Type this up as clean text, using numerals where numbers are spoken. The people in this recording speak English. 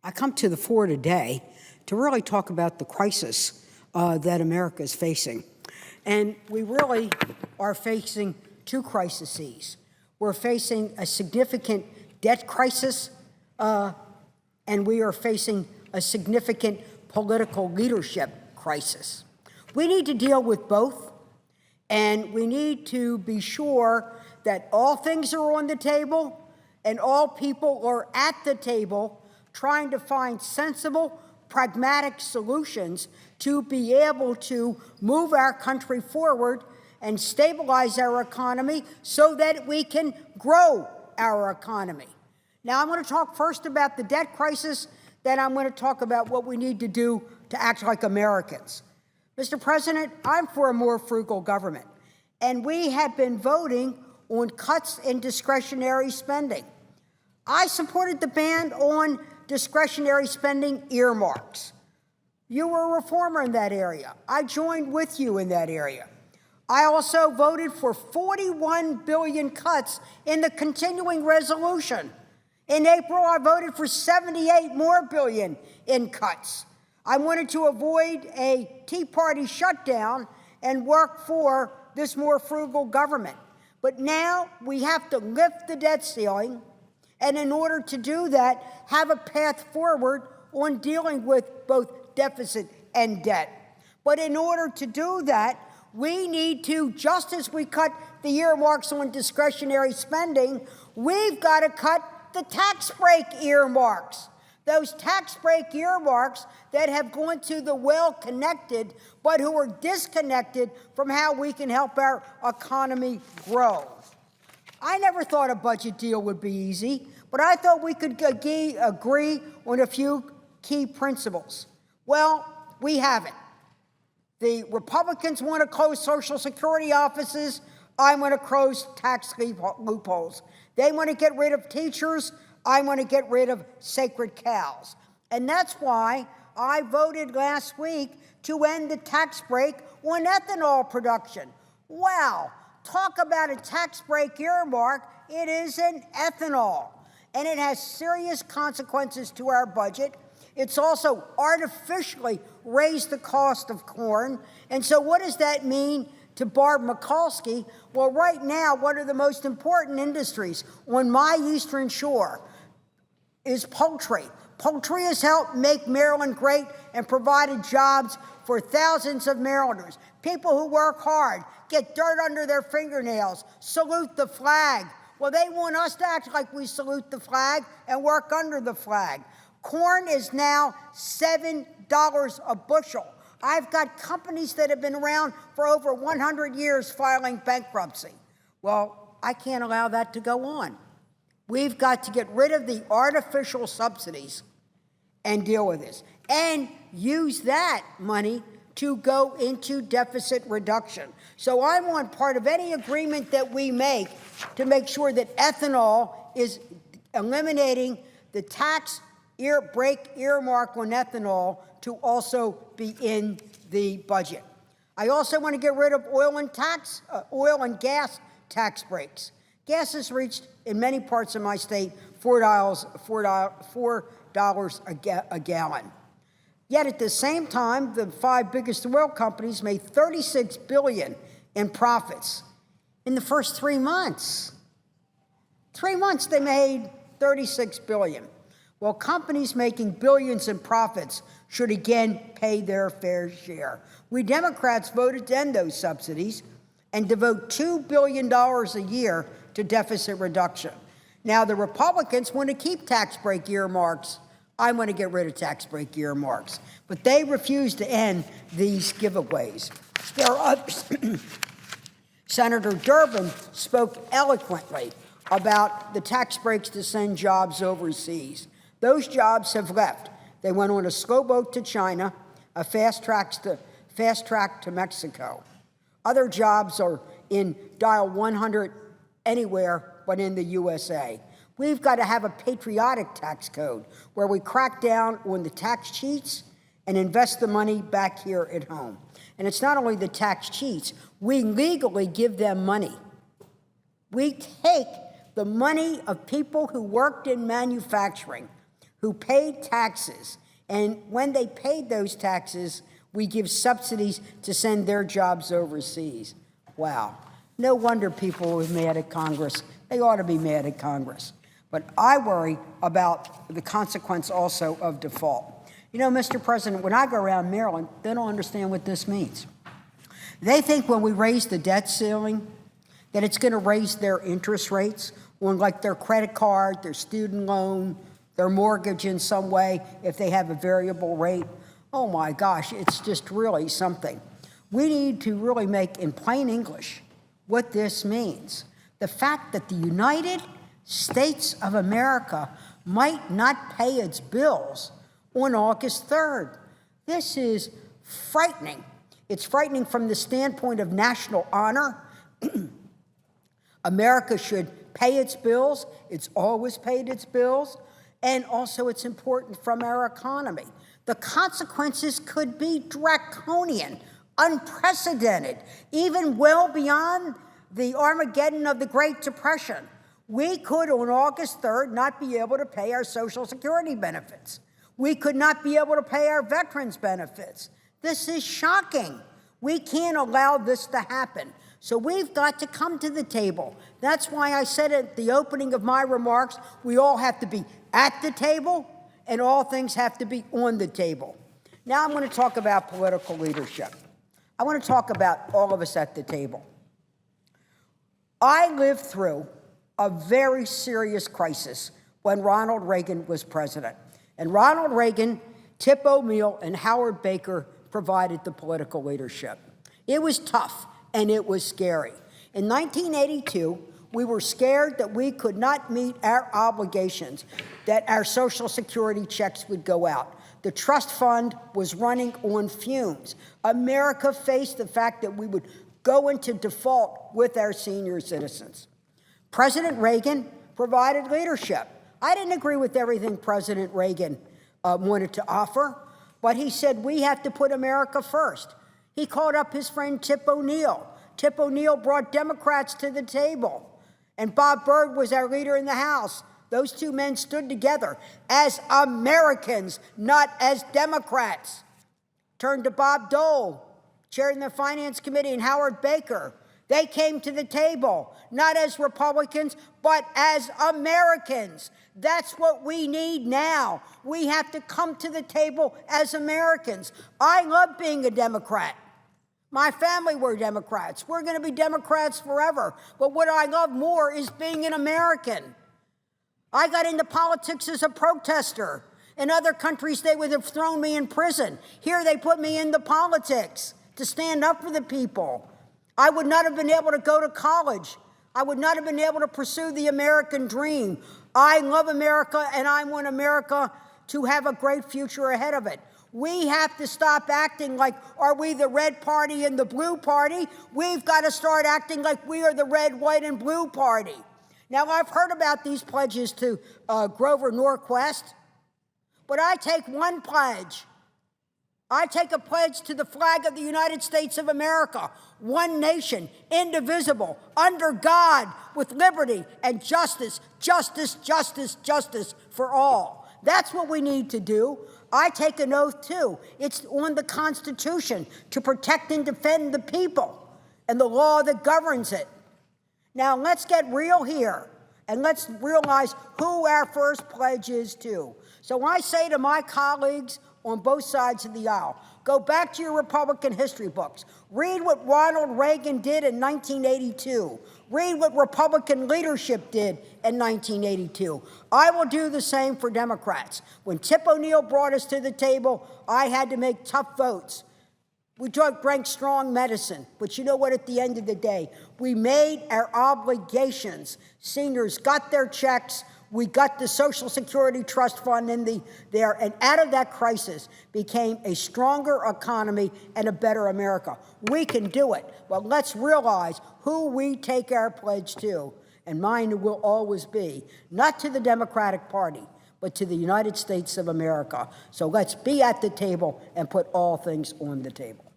I come to the floor today to really talk about the crisis that America is facing. And we really are facing two crises. We're facing a significant debt crisis, and we are facing a significant political leadership crisis. We need to deal with both, and we need to be sure that all things are on the table and all people are at the table trying to find sensible, pragmatic solutions to be able to move our country forward and stabilize our economy so that we can grow our economy. Now, I'm going to talk first about the debt crisis, then I'm going to talk about what we need to do to act like Americans. Mr. President, I'm for a more frugal government, and we have been voting on cuts in discretionary spending. I supported the ban on discretionary spending earmarks. You were a reformer in that area. I joined with you in that area. I also voted for 41 billion cuts in the continuing resolution. In April, I voted for 78 more billion in cuts. I wanted to avoid a Tea Party shutdown and work for this more frugal government. But now we have to lift the debt ceiling, and in order to do that, have a path forward on dealing with both deficit and debt. But in order to do that, we need to, just as we cut the earmarks on discretionary spending, we've got to cut the tax break earmarks. Those tax break earmarks that have gone to the well-connected, but who are disconnected from how we can help our economy grow. I never thought a budget deal would be easy, but I thought we could agree on a few key principles. Well, we haven't. The Republicans want to close Social Security offices. I want to close tax loopholes. They want to get rid of teachers. I want to get rid of sacred cows. And that's why I voted last week to end the tax break on ethanol production. Wow, talk about a tax break earmark. It is in ethanol, and it has serious consequences to our budget. It's also artificially raised the cost of corn. And so what does that mean to Barb Mikulski? Well, right now, one of the most important industries on my eastern shore is poultry. Poultry has helped make Maryland great and provided jobs for thousands of Marylanders. People who work hard, get dirt under their fingernails, salute the flag. Well, they want us to act like we salute the flag and work under the flag. Corn is now $7 a bushel. I've got companies that have been around for over 100 years filing bankruptcy. Well, I can't allow that to go on. We've got to get rid of the artificial subsidies and deal with this, and use that money to go into deficit reduction. So I want part of any agreement that we make to make sure that ethanol is eliminating the tax break earmark on ethanol to also be in the budget. I also want to get rid of oil and gas tax breaks. Gas has reached, in many parts of my state, $4 a gallon. Yet at the same time, the 5 biggest oil companies made $36 billion in profits in the first 3 months. 3 months, they made $36 billion. Well, companies making billions in profits should again pay their fair share. We Democrats voted to end those subsidies and devote $2 billion a year to deficit reduction. Now, the Republicans want to keep tax break earmarks. I want to get rid of tax break earmarks. But they refuse to end these giveaways. Senator Durbin spoke eloquently about the tax breaks to send jobs overseas. Those jobs have left. They went on a slow boat to China, a fast track to Mexico. Other jobs are in dial 100 anywhere but in the USA. We've got to have a patriotic tax code where we crack down on the tax cheats and invest the money back here at home. And it's not only the tax cheats, we legally give them money. We take the money of people who worked in manufacturing, who paid taxes. And when they paid those taxes, we give subsidies to send their jobs overseas. Wow. No wonder people were mad at Congress. They ought to be mad at Congress. But I worry about the consequence also of default. You know, Mr. President, when I go around Maryland, they don't understand what this means. They think when we raise the debt ceiling, that it's going to raise their interest rates on like their credit card, their student loan, their mortgage in some way, if they have a variable rate. Oh my gosh, it's just really something. We need to really make in plain English what this means. The fact that the United States of America might not pay its bills on August 3rd. This is frightening. It's frightening from the standpoint of national honor. America should pay its bills. It's always paid its bills. And also it's important from our economy. The consequences could be draconian, unprecedented, even well beyond the Armageddon of the Great Depression. We could, on August 3rd, not be able to pay our Social Security benefits. We could not be able to pay our veterans' benefits. This is shocking. We can't allow this to happen. So we've got to come to the table. That's why I said at the opening of my remarks, we all have to be at the table, and all things have to be on the table. Now I'm going to talk about political leadership. I want to talk about all of us at the table. I lived through a very serious crisis when Ronald Reagan was president. And Ronald Reagan, Tip O'Neill, and Howard Baker provided the political leadership. It was tough, and it was scary. In 1982, we were scared that we could not meet our obligations, that our Social Security checks would go out. The trust fund was running on fumes. America faced the fact that we would go into default with our senior citizens. President Reagan provided leadership. I didn't agree with everything President Reagan wanted to offer, but he said we have to put America first. He called up his friend Tip O'Neill. Tip O'Neill brought Democrats to the table, and Bob Byrd was our leader in the House. Those two men stood together as Americans, not as Democrats. Turned to Bob Dole, chairing the Finance Committee, and Howard Baker. They came to the table, not as Republicans, but as Americans. That's what we need now. We have to come to the table as Americans. I love being a Democrat. My family were Democrats. We're going to be Democrats forever. But what I love more is being an American. I got into politics as a protester. In other countries, they would have thrown me in prison. Here, they put me into politics to stand up for the people. I would not have been able to go to college. I would not have been able to pursue the American dream. I love America, and I want America to have a great future ahead of it. We have to stop acting like, are we the red party and the blue party? We've got to start acting like we are the red, white, and blue party. Now, I've heard about these pledges to Grover Norquist, but I take one pledge. I take a pledge to the flag of the United States of America, one nation, indivisible, under God, with liberty and justice, justice, justice, justice for all. That's what we need to do. I take an oath, too. It's on the Constitution to protect and defend the people and the law that governs it. Now, let's get real here, and let's realize who our first pledge is to. So I say to my colleagues on both sides of the aisle, go back to your Republican history books. Read what Ronald Reagan did in 1982. Read what Republican leadership did in 1982. I will do the same for Democrats. When Tip O'Neill brought us to the table, I had to make tough votes. We drank strong medicine, but you know what? At the end of the day, we made our obligations. Seniors got their checks. We got the Social Security Trust Fund in there, and out of that crisis became a stronger economy and a better America. We can do it, but let's realize who we take our pledge to, and mine will always be, not to the Democratic Party, but to the United States of America. So let's be at the table and put all things on the table.